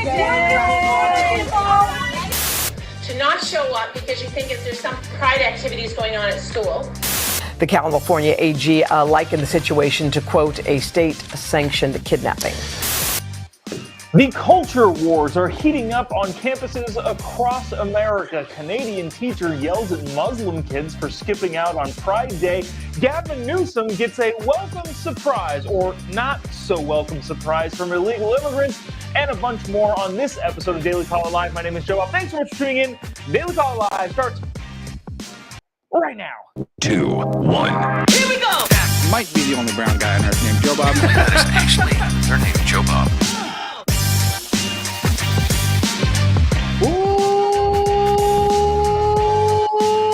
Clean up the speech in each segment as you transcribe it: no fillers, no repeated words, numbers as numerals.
To not show up because you think if there's some pride activities going on at school. The California AG likened the situation to, quote, a state-sanctioned kidnapping. The culture wars are heating up on campuses across America. Canadian teacher yells at Muslim kids for skipping out on Pride Day. Gavin Newsom gets a welcome surprise, or not so welcome surprise, from illegal immigrants, and a bunch more on this episode of Daily Caller Live. My name is Jobob. Thanks so much for tuning in. Daily Caller Live starts right now. 2, 1. Here we go! That might be the only brown guy on earth named Jobob. That is actually their name, Jobob.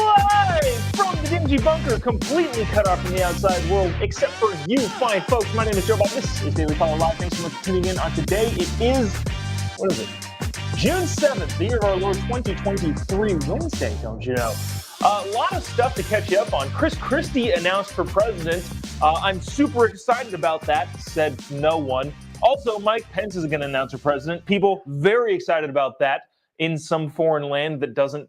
Live from the dingy bunker, completely cut off from the outside world, except for you fine folks. My name is Jobob. This is Daily Caller Live. Thanks so much for tuning in. On today, it is, what is it? June 7th, the year of our Lord 2023, Wednesday, don't you know? A lot of stuff to catch you up on. Christie announced for president. I'm super excited about that, said no one. Also, Mike Pence is going to announce for president. People very excited about that in some foreign land that doesn't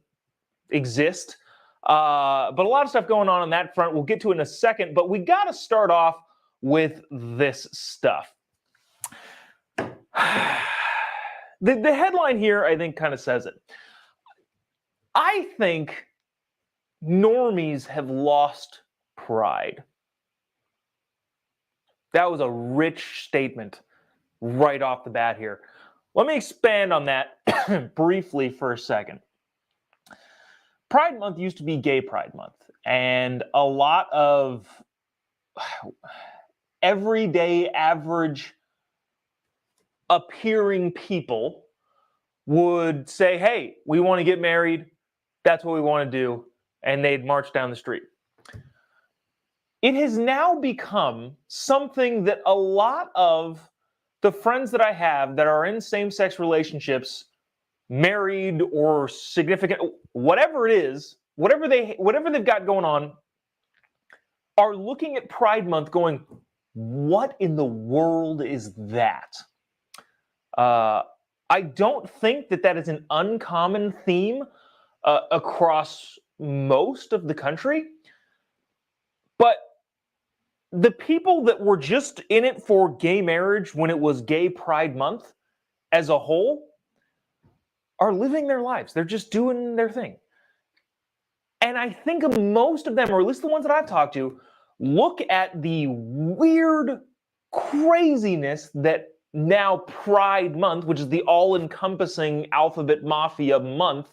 exist. But a lot of stuff going on that front. We'll get to it in a second, but we got to start off with this stuff. The headline here, I think, kind of says it. I think normies have lost pride. That was a rich statement right off the bat here. Let me expand on that briefly for a second. Pride Month used to be Gay Pride Month, and a lot of everyday average appearing people would say, hey, we want to get married. That's what we want to do. And they'd march down the street. It has now become something that a lot of the friends that I have that are in same-sex relationships, married or significant, whatever it is, whatever they've got going on, are looking at Pride Month going, what in the world is that? I don't think that is an uncommon theme across most of the country, but the people that were just in it for gay marriage when it was Gay Pride Month as a whole are living their lives. They're just doing their thing. And I think most of them, or at least the ones that I've talked to, look at the weird craziness that now Pride Month, which is the all-encompassing alphabet mafia month,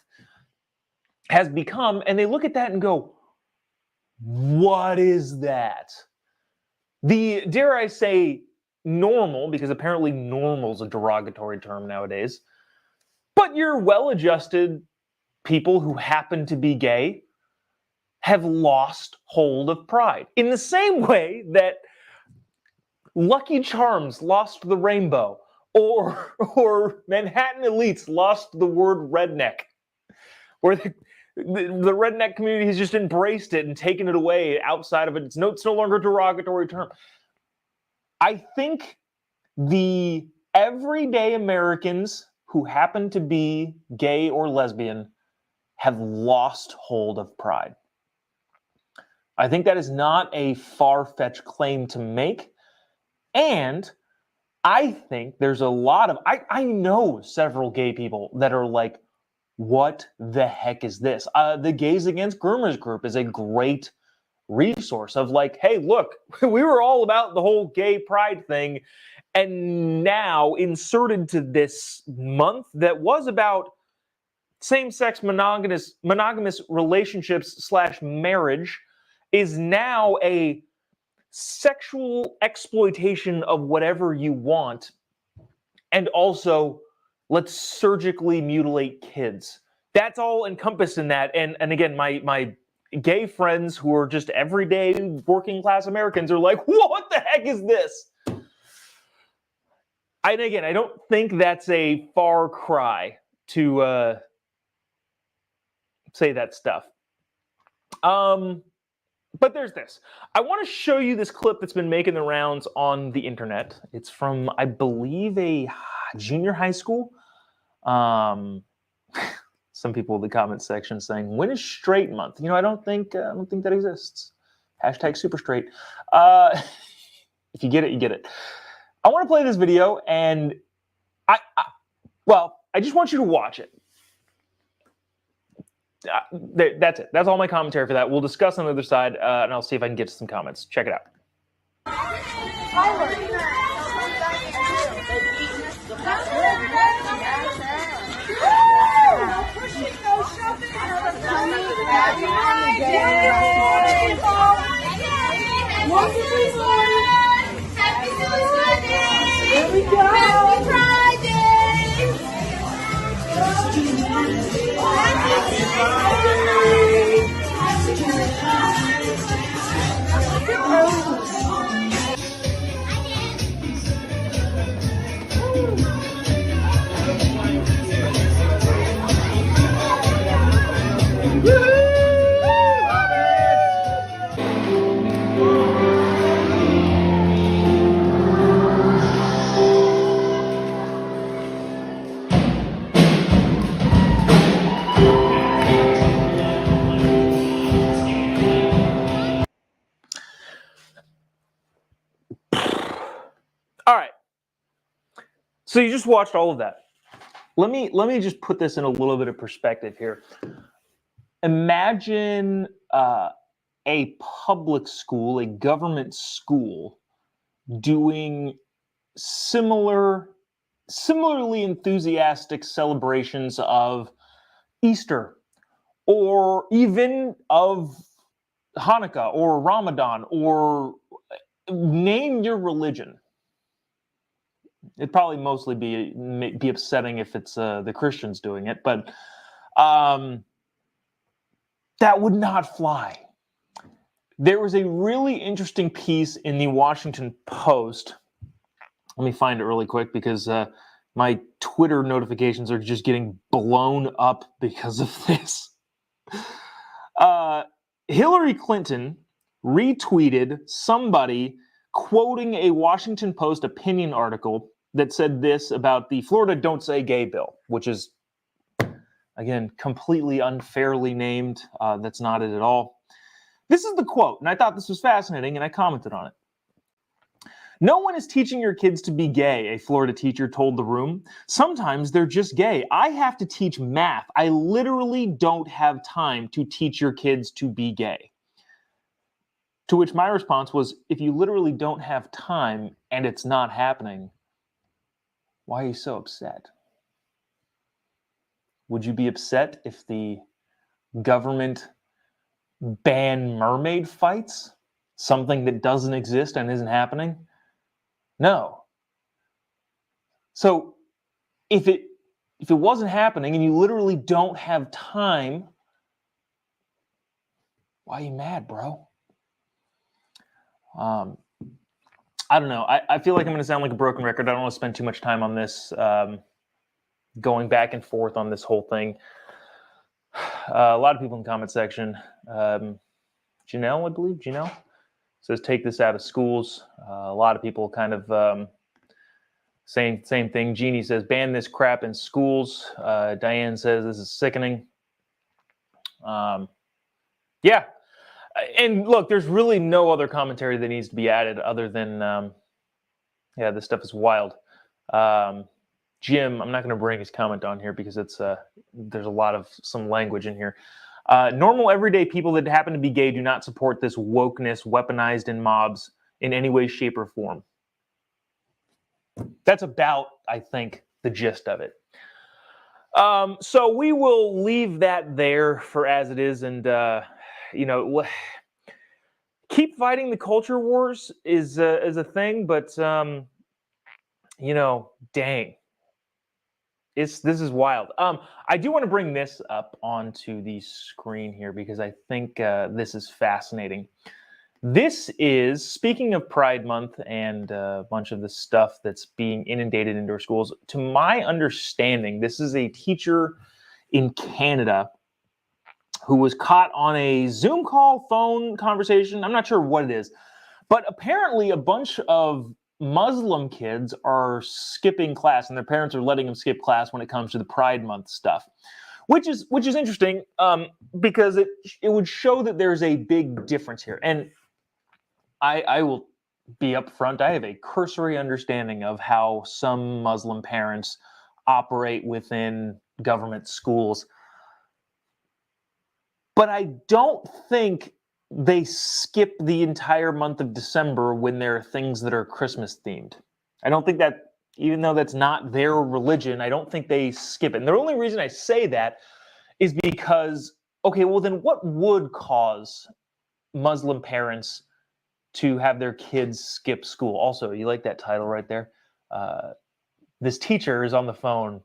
has become, and they look at that and go, what is that? The, dare I say, normal, because apparently normal is a derogatory term nowadays, but your well-adjusted people who happen to be gay have lost hold of pride. In the same way that Lucky Charms lost the rainbow, or Manhattan Elites lost the word redneck, where the redneck community has just embraced it and taken it away outside of it. It's no longer a derogatory term. I think the everyday Americans who happen to be gay or lesbian have lost hold of pride. I think that is not a far-fetched claim to make. And I think there's a lot of, I know several gay people that are like, what the heck is this? The Gays Against Groomers group is a great resource of like, hey, look, we were all about the whole gay pride thing, and now inserted to this month that was about same-sex monogamous relationships / marriage is now a sexual exploitation of whatever you want, and also let's surgically mutilate kids. That's all encompassed in that. And again, my gay friends who are just everyday working class Americans are like, what the heck is this? And again, I don't think that's a far cry to say that stuff. But there's this. I want to show you this clip that's been making the rounds on the internet. It's from, I believe, a junior high school. Some people in the comment section saying, "When is straight month?" I don't think that exists. Hashtag super straight. If you get it, you get it. I want to play this video, and I just want you to watch it. That's it. That's all my commentary for that. We'll discuss on the other side, and I'll see if I can get to some comments. Check it out. Here we go. Happy Friday. All right. So you just watched all of that. Let me just put this in a little bit of perspective here. Imagine a public school, a government school, doing similarly enthusiastic celebrations of Easter, or even of Hanukkah or Ramadan, or name your religion. It'd probably mostly be upsetting if it's the Christians doing it, but that would not fly. There was a really interesting piece in the Washington Post. Let me find it really quick because my Twitter notifications are just getting blown up because of this. Hillary Clinton retweeted somebody quoting a Washington Post opinion article that said this about the Florida Don't Say Gay bill, which is, again, completely unfairly named. That's not it at all. This is the quote, and I thought this was fascinating, and I commented on it. "No one is teaching your kids to be gay," a Florida teacher told the room. "Sometimes they're just gay. I have to teach math. I literally don't have time to teach your kids to be gay." To which my response was, if you literally don't have time and it's not happening, why are you so upset? Would you be upset if the government banned mermaid fights? Something that doesn't exist and isn't happening? No. So if it wasn't happening and you literally don't have time, why are you mad, bro? I don't know. I feel like I'm going to sound like a broken record. I don't want to spend too much time on this, going back and forth on this whole thing. A lot of people in the comment section. Janelle, I believe, Janelle, says take this out of schools. A lot of people kind of saying same thing. Jeannie says ban this crap in schools. Diane says this is sickening. Yeah. And look, there's really no other commentary that needs to be added other than, yeah, this stuff is wild. Jim, I'm not going to bring his comment on here because it's there's a lot of some language in here. Normal, everyday people that happen to be gay do not support this wokeness weaponized in mobs in any way, shape, or form. That's about, I think, the gist of it. So we will leave that there for as it is, and you know, keep fighting the culture wars is a thing, but you know, dang, this is wild. I do want to bring this up onto the screen here because I think this is fascinating. This is, speaking of Pride Month and a bunch of the stuff that's being inundated into our schools, to my understanding, this is a teacher in Canada who was caught on a Zoom call, phone conversation. I'm not sure what it is, but apparently a bunch of Muslim kids are skipping class, and their parents are letting them skip class when it comes to the Pride Month stuff, which is interesting because it would show that there's a big difference here. And I will be upfront. I have a cursory understanding of how some Muslim parents operate within government schools, but I don't think they skip the entire month of December when there are things that are Christmas themed. I don't think that, even though that's not their religion, I don't think they skip it. And the only reason I say that is because, okay, well then what would cause Muslim parents to have their kids skip school? Also, you like that title right there? This teacher is on the phone,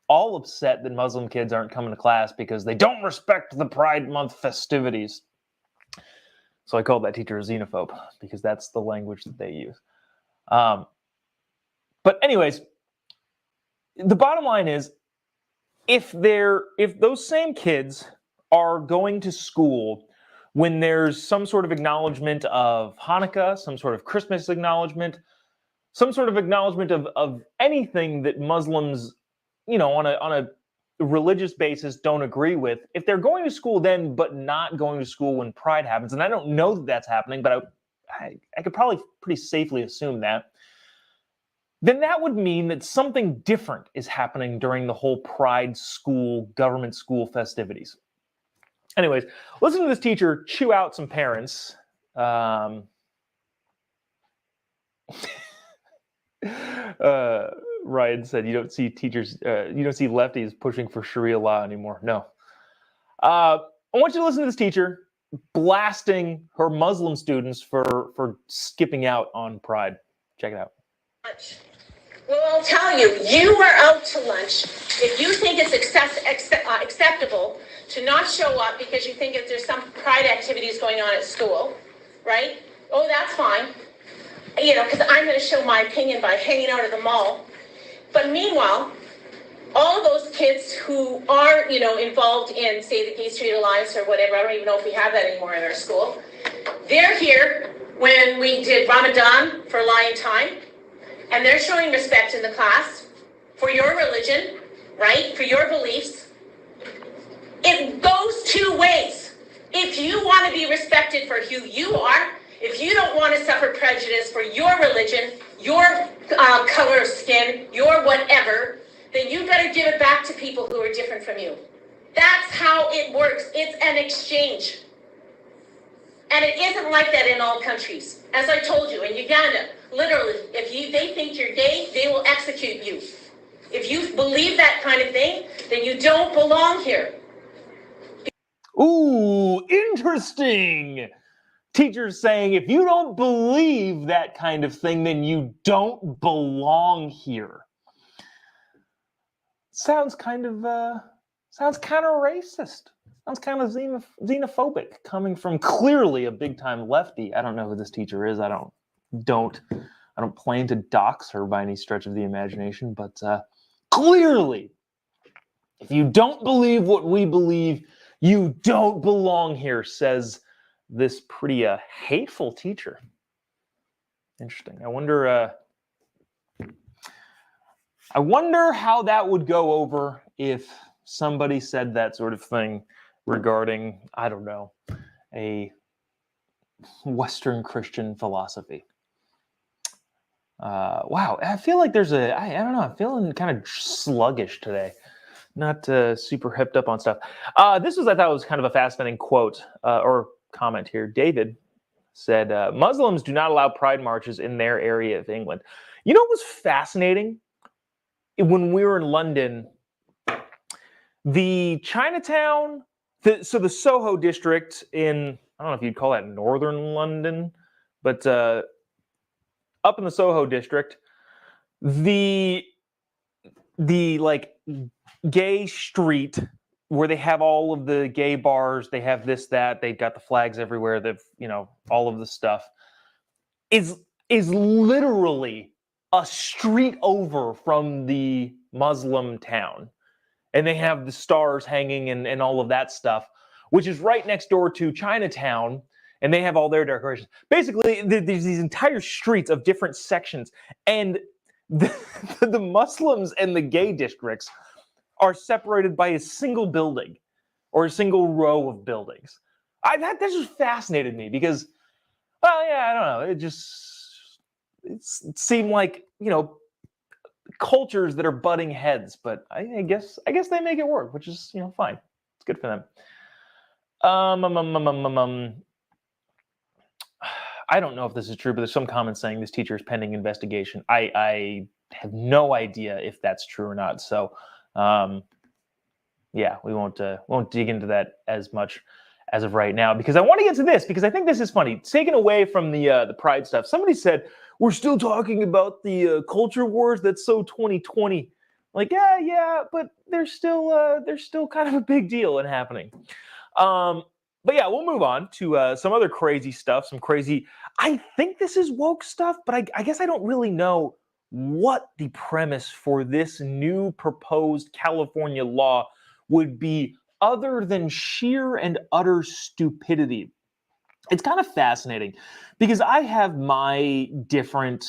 all upset that Muslim kids aren't coming to class because they don't respect the Pride Month festivities. So I called that teacher a xenophobe because that's the language that they use. But anyways, the bottom line is, if those same kids are going to school when there's some sort of acknowledgement of Hanukkah, some sort of Christmas acknowledgement, some sort of acknowledgement of anything that Muslims, on a religious basis don't agree with, if they're going to school then but not going to school when Pride happens, and I don't know that that's happening, but I could probably pretty safely assume that, then that would mean that something different is happening during the whole Pride school, government school festivities. Anyways, listen to this teacher chew out some parents. Ryan said, you don't see lefties pushing for Sharia law anymore. No. I want you to listen to this teacher blasting her Muslim students for skipping out on Pride. Check it out. Well, I'll tell you, you are out to lunch. If you think it's acceptable to not show up because you think if there's some Pride activities going on at school, right? Oh, that's fine. Because I'm going to show my opinion by hanging out at the mall. But meanwhile, all of those kids who are, involved in, say, the Gay Straight Alliance or whatever, I don't even know if we have that anymore in our school, they're here when we did Ramadan for Lion Time, and they're showing respect in the class for your religion, right, for your beliefs. It goes two ways. If you want to be respected for who you are, if you don't want to suffer prejudice for your religion, your color of skin, your whatever, then you better give it back to people who are different from you. That's how it works. It's an exchange. And it isn't like that in all countries. As I told you, in Uganda, literally, if they think you're gay, they will execute you. If you believe that kind of thing, then you don't belong here. Ooh, interesting. Teachers saying, if you don't believe that kind of thing, then you don't belong here. Sounds kind of racist. Sounds kind of xenophobic, coming from clearly a big-time lefty. I don't know who this teacher is. I don't plan to dox her by any stretch of the imagination, but clearly, if you don't believe what we believe, you don't belong here, says this pretty hateful teacher. Interesting. I wonder how that would go over if somebody said that sort of thing regarding, I don't know, a Western Christian philosophy. Wow, I feel like there's I don't know, I'm feeling kind of sluggish today. Not super hipped up on stuff. This I thought was kind of a fascinating quote or comment here. David said, Muslims do not allow pride marches in their area of England. You know what was fascinating? When we were in London, the Chinatown, the Soho district in, I don't know if you'd call that northern London, but up in the Soho district, the like gay street where they have all of the gay bars, they have this, that, they've got the flags everywhere, they've, all of the stuff, is literally a street over from the Muslim town. And they have the stars hanging and all of that stuff, which is right next door to Chinatown. and they have all their decorations. Basically, there's these entire streets of different sections, and the Muslims and the gay districts are separated by a single building or a single row of buildings. That just fascinated me because, well, yeah, I don't know. It seemed like, cultures that are butting heads, but I guess they make it work, which is, fine. It's good for them. I don't know if this is true, but there's some comments saying this teacher is pending investigation. I have no idea if that's true or not. So, yeah, we won't dig into that as much as of right now, because I want to get to this, because I think this is funny. Taken away from the pride stuff, somebody said we're still talking about the culture wars. That's so 2020. Like, yeah, but there's still kind of a big deal and happening. But yeah, we'll move on to some other crazy stuff. Some crazy. I think this is woke stuff, but I guess I don't really know what the premise for this new proposed California law would be, other than sheer and utter stupidity. It's kind of fascinating because I have my different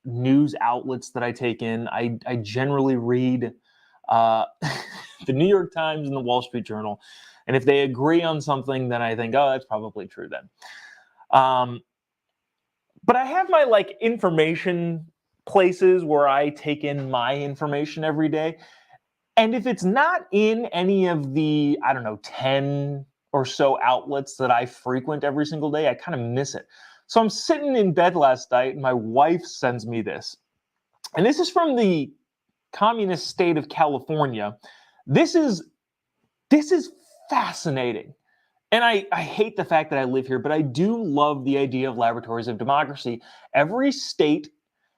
news outlets that I take in. I generally read the New York Times and the Wall Street Journal. And if they agree on something, then I think, oh, that's probably true then. But I have my information places where I take in my information every day. And if it's not in any of the, 10 or so outlets that I frequent every single day, I kind of miss it. So I'm sitting in bed last night and my wife sends me this. And this is from the communist state of California. This is fascinating. And I hate the fact that I live here, but I do love the idea of laboratories of democracy. Every state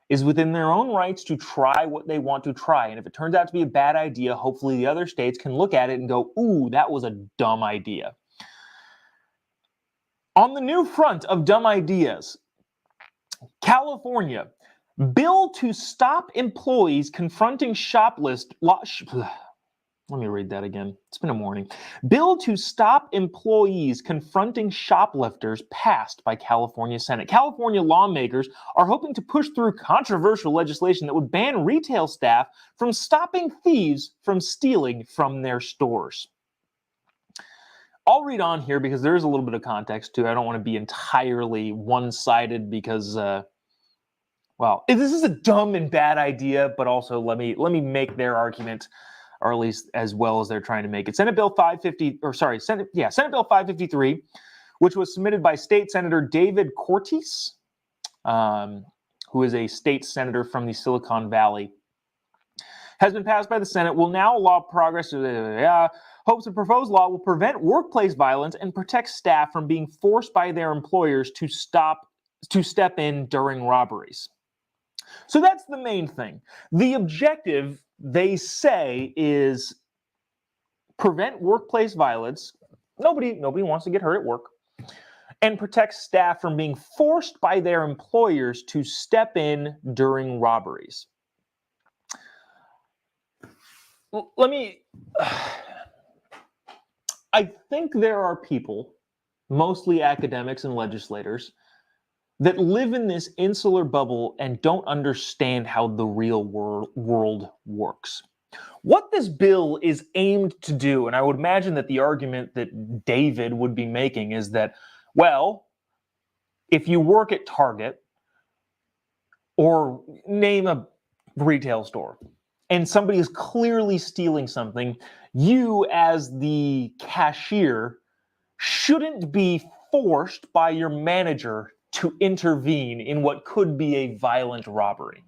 is within their own rights to try what they want to try. And if it turns out to be a bad idea, hopefully the other states can look at it and go, ooh, that was a dumb idea. On the new front of dumb ideas, California, bill to stop employees confronting let me read that again. It's been a morning. Bill to stop employees confronting shoplifters passed by California Senate. California lawmakers are hoping to push through controversial legislation that would ban retail staff from stopping thieves from stealing from their stores. I'll read on here because there is a little bit of context too. I don't want to be entirely one-sided because, well, this is a dumb and bad idea, but also let me make their argument, or at least as well as they're trying to make it. Senate Bill 553, which was submitted by State Senator David Cortes, who is a state senator from the Silicon Valley, has been passed by the Senate, will now allow progress. Hopes the proposed law will prevent workplace violence and protect staff from being forced by their employers to step in during robberies. So that's the main thing. The objective, they say, is prevent workplace violence. Nobody wants to get hurt at work. And protect staff from being forced by their employers to step in during robberies. I think there are people, mostly academics and legislators, that live in this insular bubble and don't understand how the real world works. What this bill is aimed to do, and I would imagine that the argument that David would be making is that, well, if you work at Target or name a retail store and somebody is clearly stealing something, you as the cashier shouldn't be forced by your manager to intervene in what could be a violent robbery.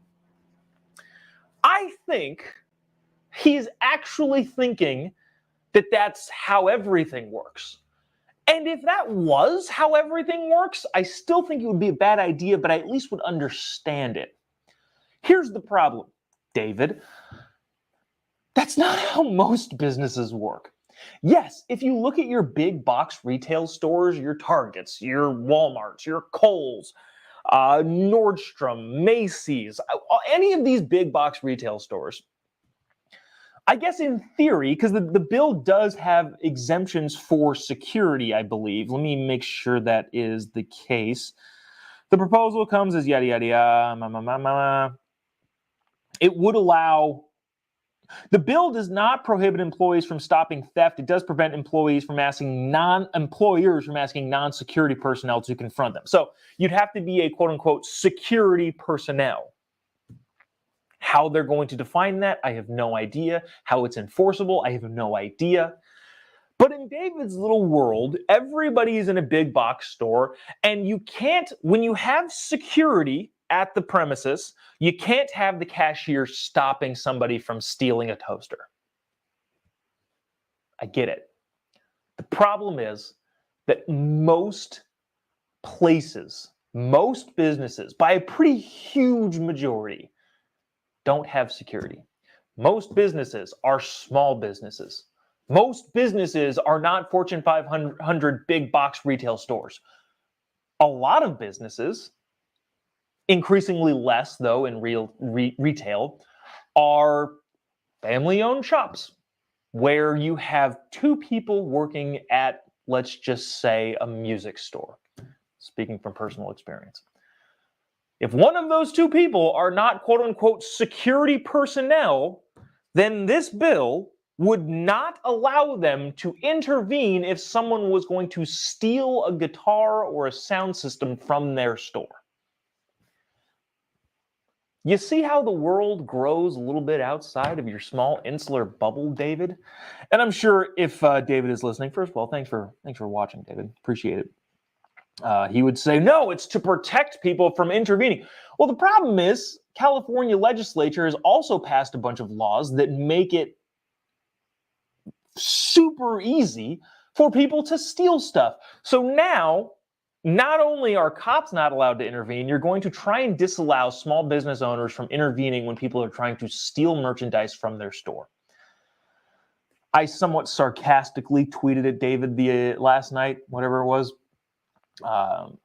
I think he's actually thinking that that's how everything works. And if that was how everything works, I still think it would be a bad idea, but I at least would understand it. Here's the problem, David. That's not how most businesses work. Yes, if you look at your big box retail stores, your Targets, your Walmarts, your Kohl's, Nordstrom, Macy's, any of these big box retail stores, I guess in theory, because the bill does have exemptions for security, I believe. Let me make sure that is the case. The proposal comes as yada, yada, yada. It would allow... The bill does not prohibit employees from stopping theft. It does prevent employers from asking non-security personnel to confront them. So you'd have to be a quote-unquote security personnel. How they're going to define that, I have no idea. How it's enforceable, I have no idea. But in David's little world, everybody is in a big box store, and you can't, when you have security at the premises, you can't have the cashier stopping somebody from stealing a toaster. I get it. The problem is that most places, most businesses, by a pretty huge majority, don't have security. Most businesses are small businesses. Most businesses are not Fortune 500 big box retail stores. A lot of businesses, increasingly less though in retail, are family-owned shops where you have two people working at, let's just say, a music store. Speaking from personal experience. If one of those two people are not quote-unquote security personnel, then this bill would not allow them to intervene if someone was going to steal a guitar or a sound system from their store. You see how the world grows a little bit outside of your small insular bubble, David? And I'm sure if David is listening, first of all, thanks for watching, David. Appreciate it. He would say, no, it's to protect people from intervening. Well, the problem is California legislature has also passed a bunch of laws that make it super easy for people to steal stuff. So now, not only are cops not allowed to intervene, you're going to try and disallow small business owners from intervening when people are trying to steal merchandise from their store. I somewhat sarcastically tweeted at David last night, whatever it was.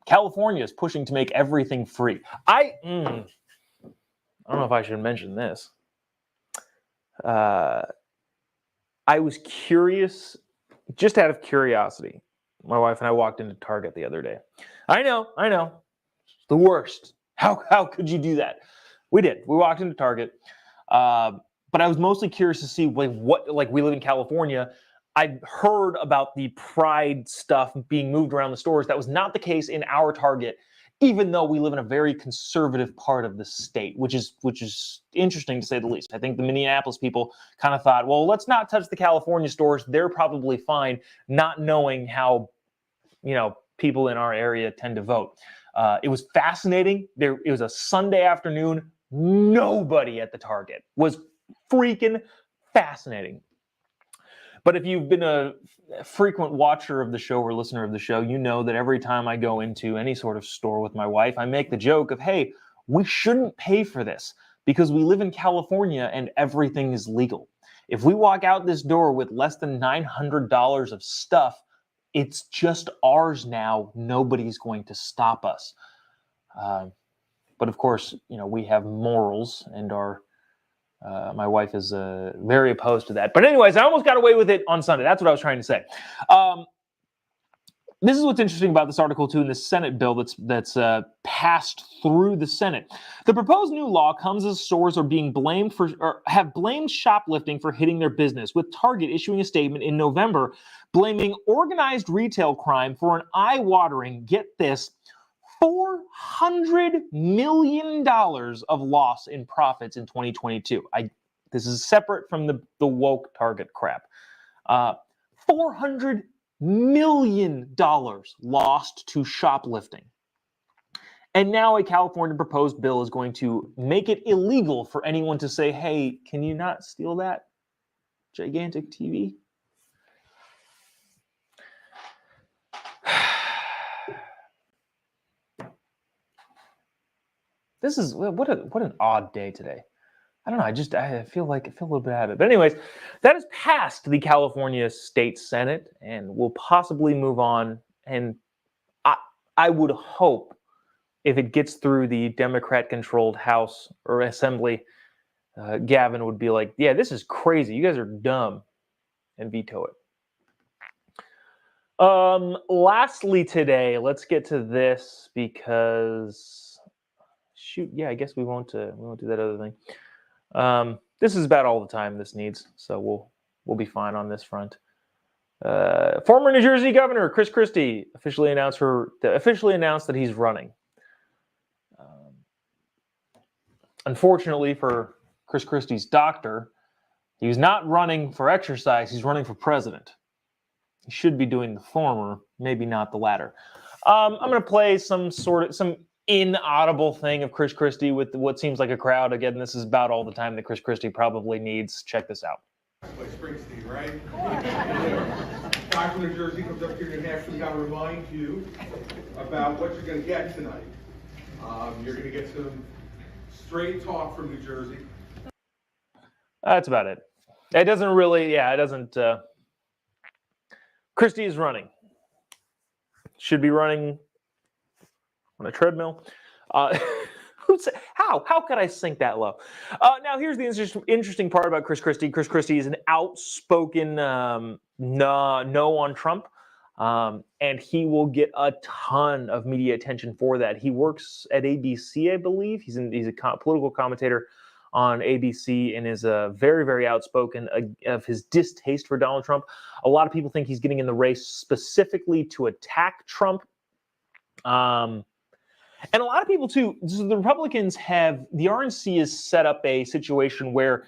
California is pushing to make everything free. I don't know if I should mention this. I was curious, just out of curiosity. My wife and I walked into Target the other day. I know, it's the worst. How could you do that? We did. We walked into Target, but I was mostly curious to see what we live in California. I heard about the Pride stuff being moved around the stores. That was not the case in our Target, even though we live in a very conservative part of the state, which is interesting to say the least. I think the Minneapolis people kind of thought, well, let's not touch the California stores. They're probably fine, not knowing how, people in our area tend to vote. It was fascinating. It was a Sunday afternoon. Nobody at the Target. Was freaking fascinating. But if you've been a frequent watcher of the show or listener of the show, you know that every time I go into any sort of store with my wife, I make the joke of, hey, we shouldn't pay for this because we live in California and everything is legal. If we walk out this door with less than $900 of stuff, it's just ours now. Nobody's going to stop us. But of course, we have morals and my wife is very opposed to that. But anyways, I almost got away with it on Sunday. That's what I was trying to say. This is what's interesting about this article, too, in the Senate bill that's passed through the Senate. The proposed new law comes as stores are being blamed for, or have blamed shoplifting for hitting their business, with Target issuing a statement in November blaming organized retail crime for an eye-watering, get this, $400 million of loss in profits in 2022. This is separate from the woke Target crap. $400 million lost to shoplifting. And now a California proposed bill is going to make it illegal for anyone to say, hey, can you not steal that gigantic TV? This is what an odd day today. I don't know. I feel a little bit out of it. But anyways, that has passed the California State Senate and will possibly move on. And I would hope if it gets through the Democrat-controlled House or Assembly Gavin would be like, yeah, this is crazy. You guys are dumb, and veto it. Lastly today, let's get to this because shoot, yeah, I guess we won't do that other thing. This is about all the time this needs, so we'll be fine on this front. Former New Jersey Governor Chris Christie officially announced that he's running. Unfortunately for Chris Christie's doctor, he was not running for exercise, he's running for president. He should be doing the former, maybe not the latter. I'm going to play some inaudible thing of Chris Christie with what seems like a crowd. Again, this is about all the time that Chris Christie probably needs. Check this out. Like Springsteen, right? Guy from New Jersey comes up here and we got to remind you about what you're going to get tonight. You're going to get some straight talk from New Jersey. That's about it. It doesn't. Christie is running. Should be running on a treadmill. How could I sink that low? Now, here's the interesting part about Chris Christie. Chris Christie is an outspoken no on Trump, and he will get a ton of media attention for that. He works at ABC, I believe. He's a political commentator on ABC and is very, very outspoken of his distaste for Donald Trump. A lot of people think he's getting in the race specifically to attack Trump. And a lot of people, too, so the Republicans the RNC has set up a situation where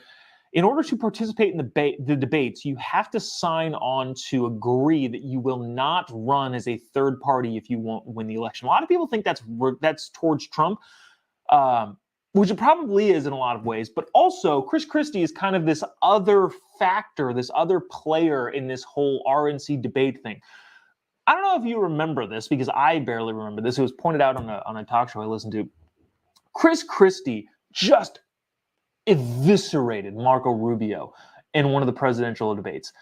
in order to participate in the debates, you have to sign on to agree that you will not run as a third party if you won't win the election. A lot of people think that's towards Trump, which it probably is in a lot of ways. But also, Chris Christie is kind of this other factor, this other player in this whole RNC debate thing. I don't know if you remember this, because I barely remember this. It was pointed out on a talk show I listened to. Chris Christie just eviscerated Marco Rubio in one of the presidential debates.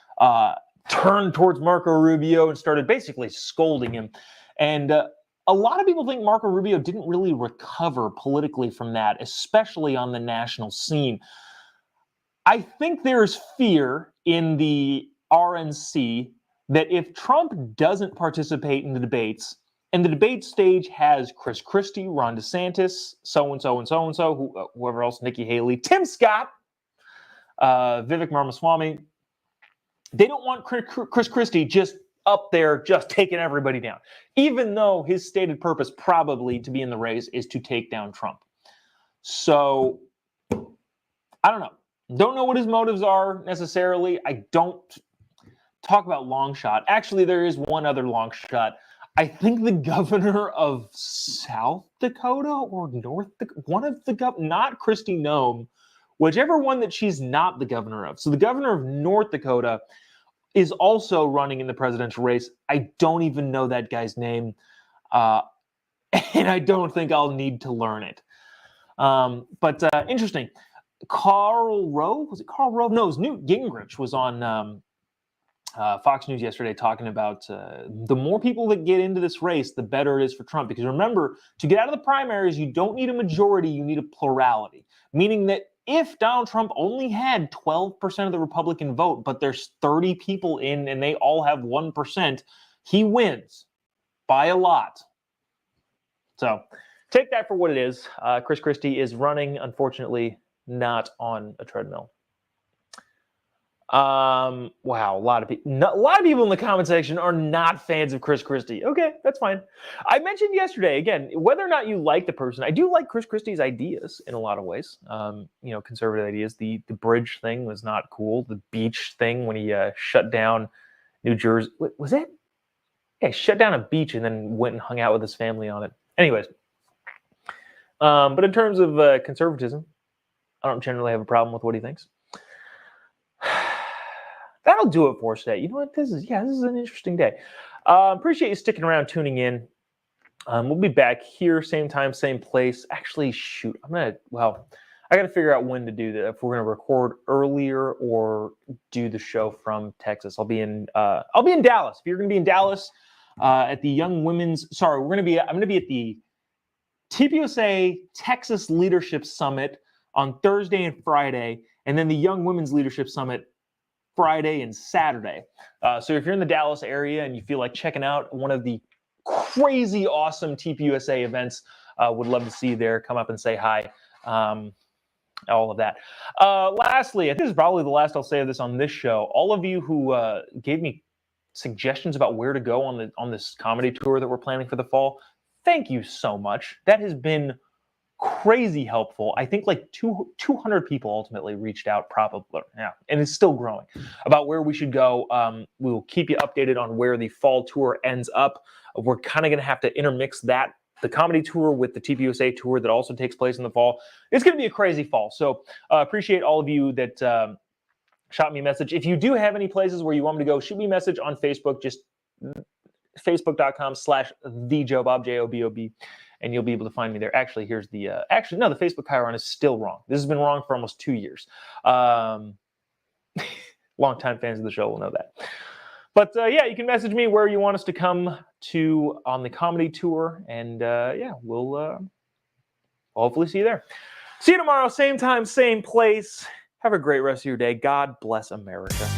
Turned towards Marco Rubio and started basically scolding him. And a lot of people think Marco Rubio didn't really recover politically from that, especially on the national scene. I think there's fear in the RNC that if Trump doesn't participate in the debates, and the debate stage has Chris Christie, Ron DeSantis, so-and-so and so-and-so, whoever else, Nikki Haley, Tim Scott, Vivek Ramaswamy, they don't want Chris Christie just up there just taking everybody down, even though his stated purpose probably to be in the race is to take down Trump. So, I don't know. Don't know what his motives are necessarily. I don't talk about long shot. Actually, there is one other long shot. I think the governor of South Dakota or North Dakota, one of the not Kristi Noem, whichever one that she's not the governor of. So the governor of North Dakota is also running in the presidential race. I don't even know that guy's name, and I don't think I'll need to learn it. But interesting. Karl Rove? Was it Karl Rove? No, it was Newt Gingrich was on Fox News yesterday talking about the more people that get into this race, the better it is for Trump. Because remember, to get out of the primaries, you don't need a majority, you need a plurality. Meaning that if Donald Trump only had 12% of the Republican vote, but there's 30 people in and they all have 1%, he wins by a lot. So take that for what it is. Chris Christie is running, unfortunately, not on a treadmill. Wow, a lot of people in the comment section are not fans of Chris Christie. Okay, that's fine. I mentioned yesterday, again, whether or not you like the person, I do like Chris Christie's ideas in a lot of ways. Conservative ideas. The bridge thing was not cool. The beach thing when he shut down New Jersey. Was it? Yeah, he shut down a beach and then went and hung out with his family on it. Anyways, but in terms of conservatism, I don't generally have a problem with what he thinks. That'll do it for us today. You know what? This is an interesting day. Appreciate you sticking around, tuning in. We'll be back here, same time, same place. Actually, shoot, I got to figure out when to do that. If we're going to record earlier or do the show from Texas. I'll be in Dallas. If you're going to be in Dallas at the I'm going to be at the TPUSA Texas Leadership Summit on Thursday and Friday, and then the Young Women's Leadership Summit Friday and Saturday. So if you're in the Dallas area and you feel like checking out one of the crazy awesome TPUSA events, would love to see you there. Come up and say hi. All of that. Lastly, I think this is probably the last I'll say of this on this show. All of you who gave me suggestions about where to go on this comedy tour that we're planning for the fall, thank you so much. That has been crazy helpful. I think like 200 people ultimately reached out, probably, yeah, and it's still growing, about where we should go. We will keep you updated on where the fall tour ends up. We're kind of going to have to intermix the comedy tour with the TPUSA tour that also takes place in the fall. It's going to be a crazy fall. So appreciate all of you that shot me a message. If you do have any places where you want me to go, shoot me a message on Facebook, just facebook.com/thejobob, Jobob, and you'll be able to find me there. Actually, here's the, no, the Facebook Chiron is still wrong. This has been wrong for almost 2 years. Longtime fans of the show will know that. But yeah, you can message me where you want us to come to on the comedy tour, and yeah, we'll hopefully see you there. See you tomorrow, same time, same place. Have a great rest of your day. God bless America.